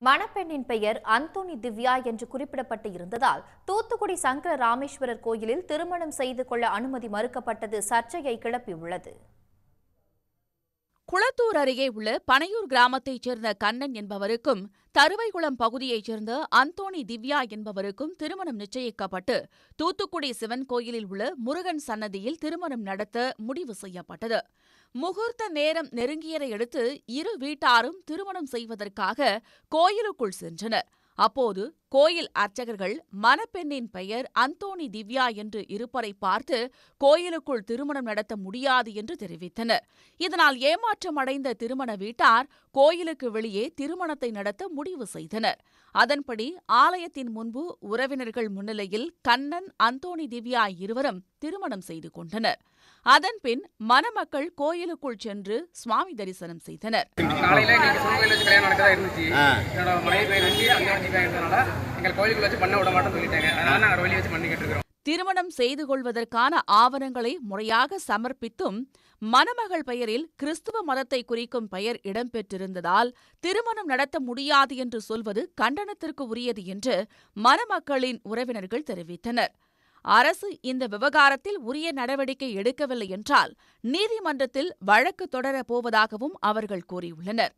மணப்பெண்ணின் பெயர் அந்தோணி திவ்யா என்று குறிப்பிடப்பட்டு இருந்ததால் தூத்துக்குடி சங்கர ராமேஸ்வரர் கோயிலில் திருமணம் செய்து கொள்ள அனுமதி மறுக்கப்பட்டது சர்ச்சையை கிளப்பியுள்ளது. குளத்தூர் அருகே உள்ள பனையூர் கிராமத்தைச் சேர்ந்த கண்ணன் என்பவருக்கும் தருவைகுளம் பகுதியைச் சேர்ந்த அந்தோணி திவ்யா என்பவருக்கும் திருமணம் நிச்சயிக்கப்பட்டு தூத்துக்குடி சிவன் கோயிலில் உள்ள முருகன் சன்னதியில் திருமணம் நடத்த முடிவு செய்யப்பட்டது. முகூர்த்த நேரம் நெருங்கியதை அடுத்து இரு வீட்டாரும் திருமணம் செய்வதற்காக கோயிலுக்குள் சென்றனர். அப்போது கோயில் அர்ச்சகர்கள் மணப்பெண்ணின் பெயர் அந்தோணி திவ்யா என்று இருப்பரை பார்த்து கோயிலுக்குள் திருமணம் நடத்த முடியாது என்று தெரிவித்தனர். இதனால் ஏமாற்றமடைந்த திருமண வீட்டார் கோயிலுக்கு வெளியே திருமணத்தை நடத்த முடிவு செய்தனர். அதன்படி ஆலயத்தின் முன்பு உறவினர்கள் முன்னிலையில் கண்ணன் அந்தோணி திவ்யா இருவரும் திருமணம் செய்து கொண்டனர். அதன்பின் மணமக்கள் கோயிலுக்குள் சென்று சுவாமி தரிசனம் செய்தனர். திருமணம் செய்து கொள்வதற்கான ஆவணங்களை முறையாக சமர்ப்பித்தும் மணமகள் பெயரில் கிறிஸ்துவ மதத்தை குறிக்கும் பெயர் இடம்பெற்றிருந்ததால் திருமணம் நடத்த முடியாது என்று சொல்வது கண்டனத்திற்கு உரியது என்று மணமக்களின் உறவினர்கள் தெரிவித்தனர். அரசு இந்த விவகாரத்தில் உரிய நடவடிக்கை எடுக்கவில்லை என்றால் நீதிமன்றத்தில் வழக்கு தொடரப் போவதாகவும் அவர்கள் கூறியுள்ளனர்.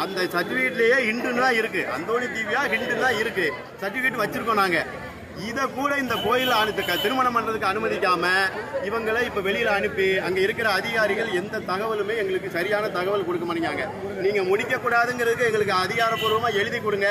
அந்த சர்டிபிகேட்லயே ஹிந்துன்னு தான் இருக்கு, அந்தோணி திவ்யா ஹிந்துன்னு தான் இருக்கு, சர்டிபிகேட் வச்சிருக்கோம் நாங்க. இதை கூட இந்த கோயில திருமணம் பண்றதுக்கு அனுமதிக்காம இவங்களை இப்ப வெளியில அனுப்பி அங்க இருக்கிற அதிகாரிகள் எந்த தகவலுமே எங்களுக்கு சரியான தகவல் கொடுக்க மாட்டேங்காங்க. நீங்க முடிக்க கூடாதுங்கிறதுக்கு எங்களுக்கு அதிகாரப்பூர்வமா எழுதி கொடுங்க,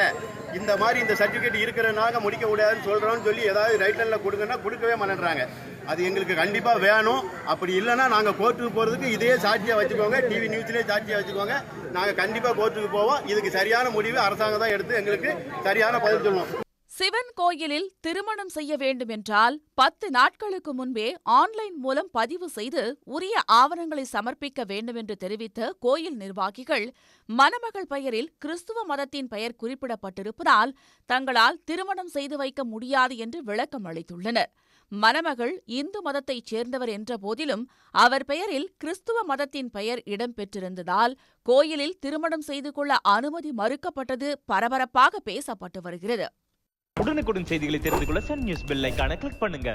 இந்த மாதிரி இந்த சர்டிபிகேட் இருக்கிறனால முடிக்க கூடாதுன்னு சொல்றோம்னு சொல்லி ஏதாவது ரைட்ல கொடுங்கன்னா கொடுக்கவே மாட்டேன்றாங்க. அது எங்களுக்கு கண்டிப்பா வேணும். அப்படி இல்லைன்னா நாங்க கோர்ட்டுக்கு போறதுக்கு இதே சாட்சியா வச்சுக்கோங்க, டிவி நியூஸ்லயே சாட்சியா வச்சுக்கோங்க, நாங்க கண்டிப்பா கோர்ட்டுக்கு போவோம். இதுக்கு சரியான முடிவு அரசாங்கம் தான் எடுத்து எங்களுக்கு சரியான பதில் சொல்லணும். சிவன் கோயிலில் திருமணம் செய்ய வேண்டுமென்றால் 10 நாட்களுக்கு முன்பே ஆன்லைன் மூலம் பதிவு செய்து உரிய ஆவணங்களை சமர்ப்பிக்க வேண்டுமென்று தெரிவித்த கோயில் நிர்வாகிகள் மணமகள் பெயரில் கிறிஸ்துவ மதத்தின் பெயர் குறிப்பிடப்பட்டிருப்பதால் தங்களால் திருமணம் செய்து வைக்க முடியாது என்று விளக்கம் அளித்துள்ளனர். மணமகள் இந்து மதத்தைச் சேர்ந்தவர் என்ற போதிலும் அவர் பெயரில் கிறிஸ்துவ மதத்தின் பெயர் இடம்பெற்றிருந்ததால் கோயிலில் திருமணம் செய்து கொள்ள அனுமதி மறுக்கப்பட்டது பரபரப்பாக பேசப்பட்டு வருகிறது. உடனுக்குடன் செய்திகளை தெரிந்து கொள்ள சன் நியூஸ் பெல் ஐகானை கிளிக் பண்ணுங்க.